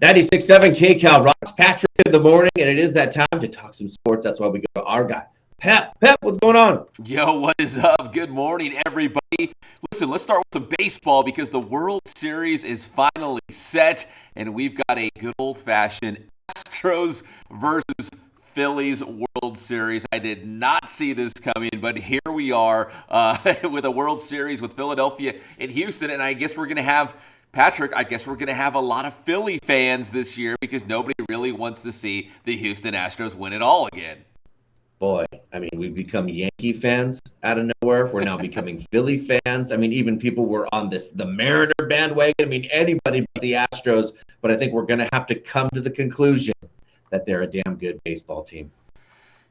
96.7 KCAL rocks Patrick in the morning, and it is that time to talk some sports. That's why we go to our guy, Pep. Pep, what's going on? Yo, what is up? Good morning, everybody. Listen, let's start with some baseball because the World Series is finally set, and we've got a good old-fashioned Astros versus Phillies World Series. I did not see this coming, but here we are with a World Series with Philadelphia and Houston, and I guess we're going to have Patrick, I guess we're going to have a lot of Philly fans this year because nobody really wants to see the Houston Astros win it all again. Boy, I mean, we've become Yankee fans out of nowhere. We're now becoming Philly fans. I mean, even people were on the Mariner bandwagon. I mean, anybody but the Astros. But I think we're going to have to come to the conclusion that they're a damn good baseball team.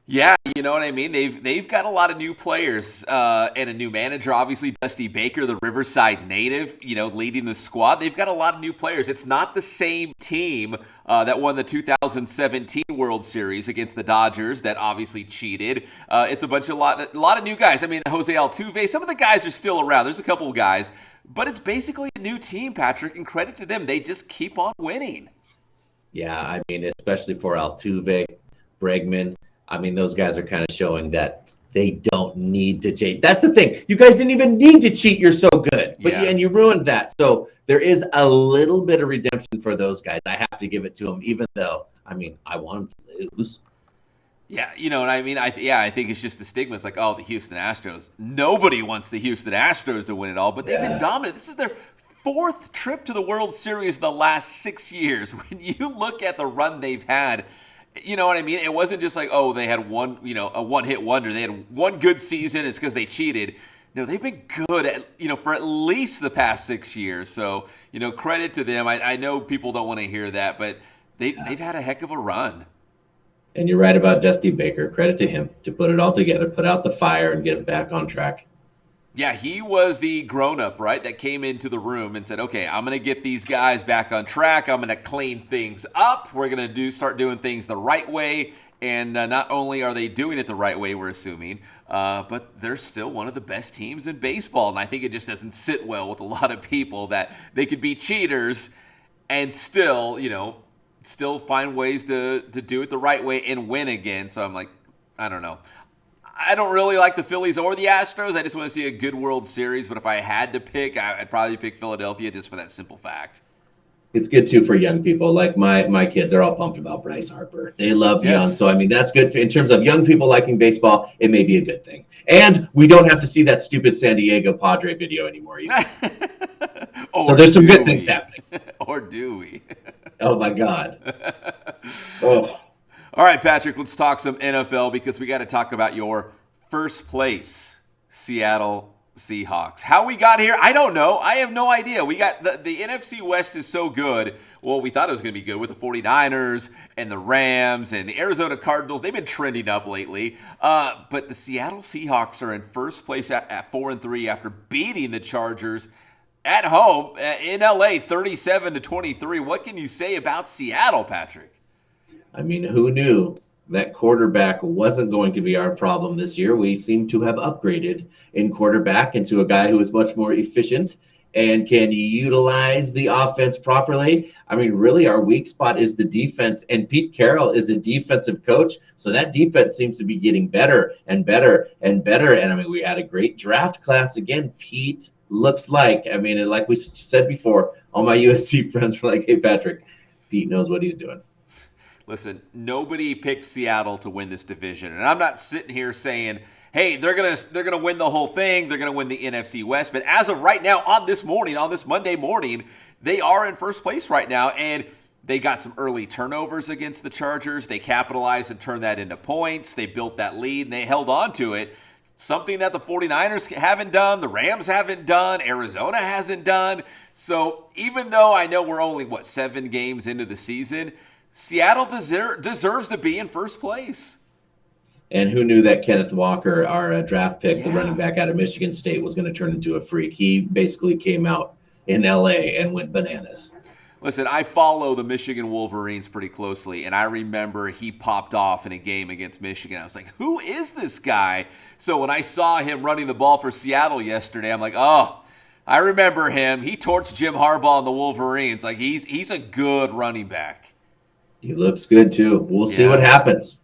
Yeah, you know what I mean? They've got a lot of new players and a new manager. Obviously, Dusty Baker, the Riverside native, leading the squad. They've got a lot of new players. It's not the same team that won the 2017 World Series against the Dodgers that obviously cheated. It's a lot of new guys. I mean, Jose Altuve, some of the guys are still around. There's a couple of guys, but it's basically a new team, Patrick, and credit to them. They just keep on winning. Yeah, I mean, especially for Altuve, Bregman. I mean, those guys are kind of showing that they don't need to cheat. That's the thing. You guys didn't even need to cheat. You're so good. And you ruined that. So there is a little bit of redemption for those guys. I have to give it to them, even though, I mean, I want them to lose. Yeah, you know what I mean? I think it's just the stigma. It's like, oh, the Houston Astros. Nobody wants the Houston Astros to win it all, but they've been dominant. This is their fourth trip to the World Series in the last 6 years. When you look at the run they've had, you know what I mean? It wasn't just like, oh, they had a one-hit wonder. They had one good season. It's because they cheated. No, they've been good for at least the past 6 years. So, credit to them. I know people don't want to hear that, but they've had a heck of a run. And you're right about Dusty Baker. Credit to him to put it all together, put out the fire, and get it back on track. Yeah, he was the grown-up, right, that came into the room and said, okay, I'm going to get these guys back on track. I'm going to clean things up. We're going to start doing things the right way. And not only are they doing it the right way, we're assuming, but they're still one of the best teams in baseball. And I think it just doesn't sit well with a lot of people that they could be cheaters and still find ways to do it the right way and win again. So I'm like, I don't know. I don't really like the Phillies or the Astros. I just want to see a good World Series. But if I had to pick, I'd probably pick Philadelphia just for that simple fact. It's good, too, for young people. Like my kids are all pumped about Bryce Harper. They love young. So, I mean, that's good. In terms of young people liking baseball, it may be a good thing. And we don't have to see that stupid San Diego Padre video anymore either. So there's some good things happening. Or do we? Oh, my God. Oh. All right, Patrick, let's talk some NFL because we got to talk about your first place Seattle Seahawks. How we got here, I don't know. I have no idea. We got the NFC West is so good. Well, we thought it was going to be good with the 49ers and the Rams and the Arizona Cardinals. They've been trending up lately. But the Seattle Seahawks are in first place at 4-3 after beating the Chargers at home in LA 37-23. What can you say about Seattle, Patrick? I mean, who knew that quarterback wasn't going to be our problem this year? We seem to have upgraded in quarterback into a guy who is much more efficient and can utilize the offense properly. I mean, really, our weak spot is the defense, and Pete Carroll is a defensive coach, so that defense seems to be getting better and better and better. And, I mean, we had a great draft class again. Pete looks like, I mean, like we said before, all my USC friends were like, hey, Patrick, Pete knows what he's doing. Listen, nobody picked Seattle to win this division, and I'm not sitting here saying, hey, they're gonna win the whole thing, they're gonna win the NFC West. But as of right now, on this Monday morning, they are in first place right now, and they got some early turnovers against the Chargers. They capitalized and turned that into points. They built that lead, and they held on to it. Something that the 49ers haven't done, the Rams haven't done, Arizona hasn't done. So even though I know we're only, 7 games into the season, Seattle deserves to be in first place. And who knew that Kenneth Walker, our draft pick, the running back out of Michigan State, was going to turn into a freak? He basically came out in L.A. and went bananas. Listen, I follow the Michigan Wolverines pretty closely, and I remember he popped off in a game against Michigan. I was like, who is this guy? So when I saw him running the ball for Seattle yesterday, I'm like, oh, I remember him. He torched Jim Harbaugh and the Wolverines. Like he's a good running back. He looks good too. We'll see what Yeah. happens.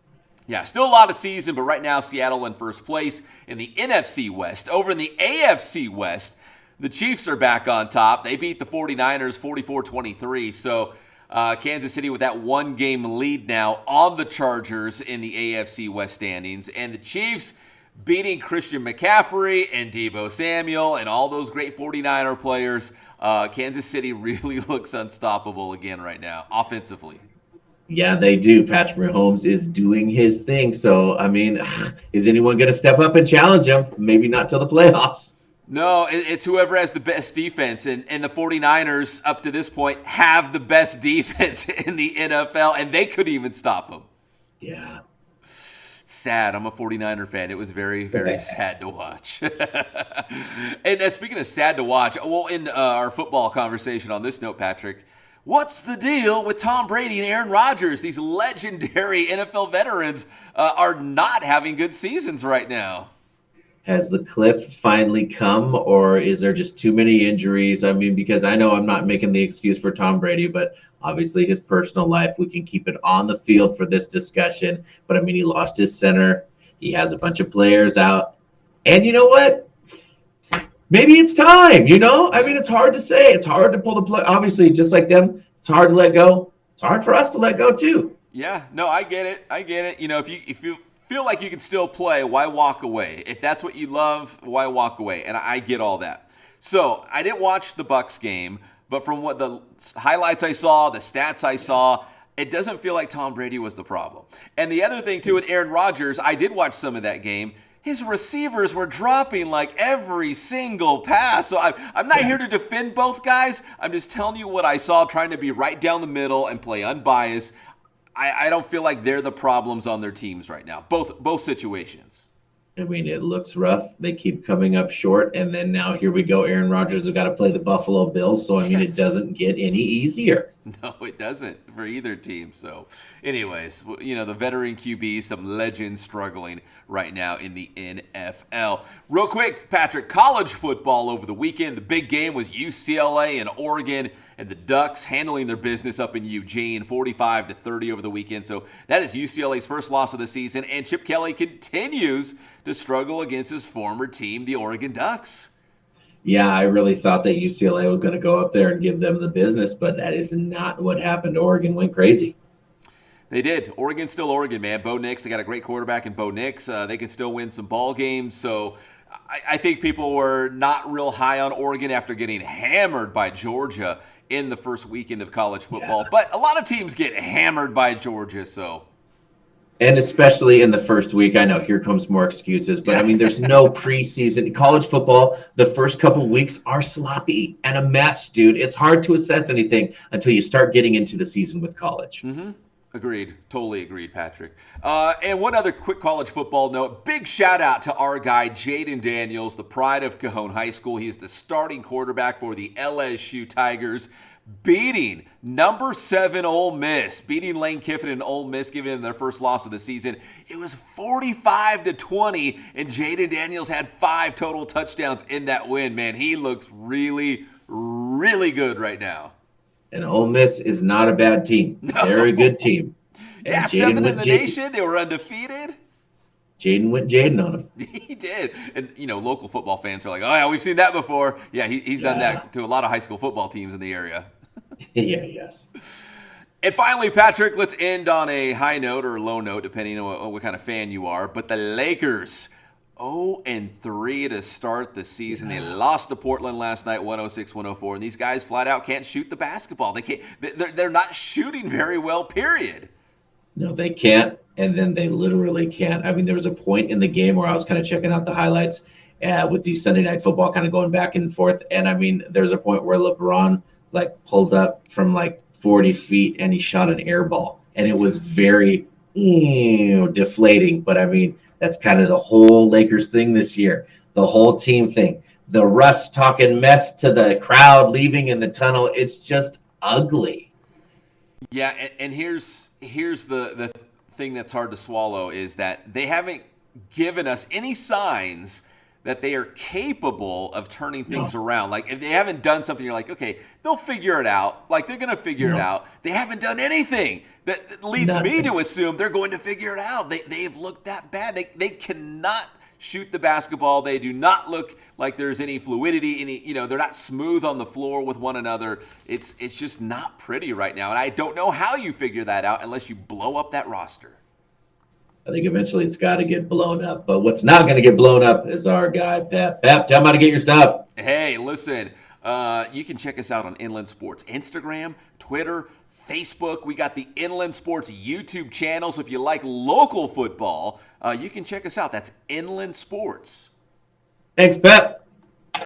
Yeah, still a lot of season, but right now Seattle in first place in the NFC West. Over in the AFC West, the Chiefs are back on top. They beat the 49ers 44-23. So Kansas City with that one-game lead now on the Chargers in the AFC West standings. And the Chiefs beating Christian McCaffrey and Deebo Samuel and all those great 49er players. Kansas City really looks unstoppable again right now, offensively. Yeah, they do. Patrick Mahomes is doing his thing. So, I mean, is anyone going to step up and challenge him? Maybe not till the playoffs. No, it's whoever has the best defense. And the 49ers, up to this point, have the best defense in the NFL, and they couldn't even stop them. Yeah. Sad. I'm a 49er fan. It was very, very sad to watch. And speaking of sad to watch, well, in our football conversation on this note, Patrick, what's the deal with Tom Brady and Aaron Rodgers? These legendary NFL veterans are not having good seasons right now. Has the cliff finally come, or is there just too many injuries? I mean, because I know I'm not making the excuse for Tom Brady, but obviously his personal life, we can keep it on the field for this discussion. But I mean, he lost his center. He has a bunch of players out. And you know what? Maybe it's time, I mean, it's hard to say. It's hard to pull the plug. Obviously, just like them, it's hard to let go. It's hard for us to let go, too. Yeah, no, I get it. If you feel like you can still play, why walk away? If that's what you love, why walk away? And I get all that. So I didn't watch the Bucks game, but from what the highlights I saw, the stats I saw, it doesn't feel like Tom Brady was the problem. And the other thing, too, with Aaron Rodgers, I did watch some of that game. His receivers were dropping like every single pass. So I'm not here to defend both guys. I'm just telling you what I saw, trying to be right down the middle and play unbiased. I don't feel like they're the problems on their teams right now, both situations. I mean, it looks rough. They keep coming up short. And then now here we go. Aaron Rodgers has got to play the Buffalo Bills. So, I mean, It doesn't get any easier. No, it doesn't for either team. So, anyways, the veteran QB, some legends struggling right now in the NFL. Real quick, Patrick, college football over the weekend. The big game was UCLA and Oregon, and the Ducks handling their business up in Eugene, 45-30 over the weekend. So that is UCLA's first loss of the season, and Chip Kelly continues to struggle against his former team, the Oregon Ducks. Yeah, I really thought that UCLA was going to go up there and give them the business, but that is not what happened. Oregon went crazy. They did. Oregon's still Oregon, man. Bo Nix, they got a great quarterback in Bo Nix. They can still win some ball games. So I think people were not real high on Oregon after getting hammered by Georgia in the first weekend of college football. Yeah. But a lot of teams get hammered by Georgia, so. And especially in the first week, I know here comes more excuses, but I mean, there's no preseason. College football, the first couple of weeks are sloppy and a mess, dude. It's hard to assess anything until you start getting into the season with college. Mm-hmm. Agreed. Totally agreed, Patrick. And one other quick college football note. Big shout out to our guy, Jaden Daniels, the pride of Cajon High School. He is the starting quarterback for the LSU Tigers, beating number 7 Ole Miss, beating Lane Kiffin and Ole Miss, giving them their first loss of the season. It was 45-20, and Jaden Daniels had 5 total touchdowns in that win. Man, he looks really, really good right now. And Ole Miss is not a bad team. No. They're a good team. And yeah, 7th in the nation. They were undefeated. Jaden went Jaden on him. He did. And, local football fans are like, oh, yeah, we've seen that before. Yeah, he's done that to a lot of high school football teams in the area. Yeah, yes. And finally, Patrick, let's end on a high note or a low note, depending on what kind of fan you are. But the Lakers, 0-3 to start the season. Yeah. They lost to Portland last night, 106-104. And these guys flat out can't shoot the basketball. They can't. They're not shooting very well, period. No, they can't. And then they literally can't. I mean, there was a point in the game where I was kind of checking out the highlights with the Sunday Night Football kind of going back and forth. And, I mean, there's a point where LeBron, pulled up from, 40 feet and he shot an air ball. And it was very deflating. But, I mean, that's kind of the whole Lakers thing this year, the whole team thing. The Russ talking mess to the crowd leaving in the tunnel. It's just ugly. Yeah, and here's the thing that's hard to swallow is that they haven't given us any signs that they are capable of turning things around. Like, if they haven't done something, you're like, okay, they'll figure it out. Like, they're going to figure it out. They haven't done anything. That leads me to assume they're going to figure it out. They've looked that bad. They cannot shoot the basketball. They do not look like there's any fluidity, they're not smooth on the floor with one another. It's just not pretty right now. And I don't know how you figure that out unless you blow up that roster. I think eventually it's got to get blown up. But what's not going to get blown up is our guy, Pep. Pep, tell him how to get your stuff. Hey, listen, you can check us out on Inland Sports Instagram, Twitter, Facebook. We got the Inland Sports YouTube channel. So if you like local football, you can check us out. That's Inland Sports. Thanks, Pep.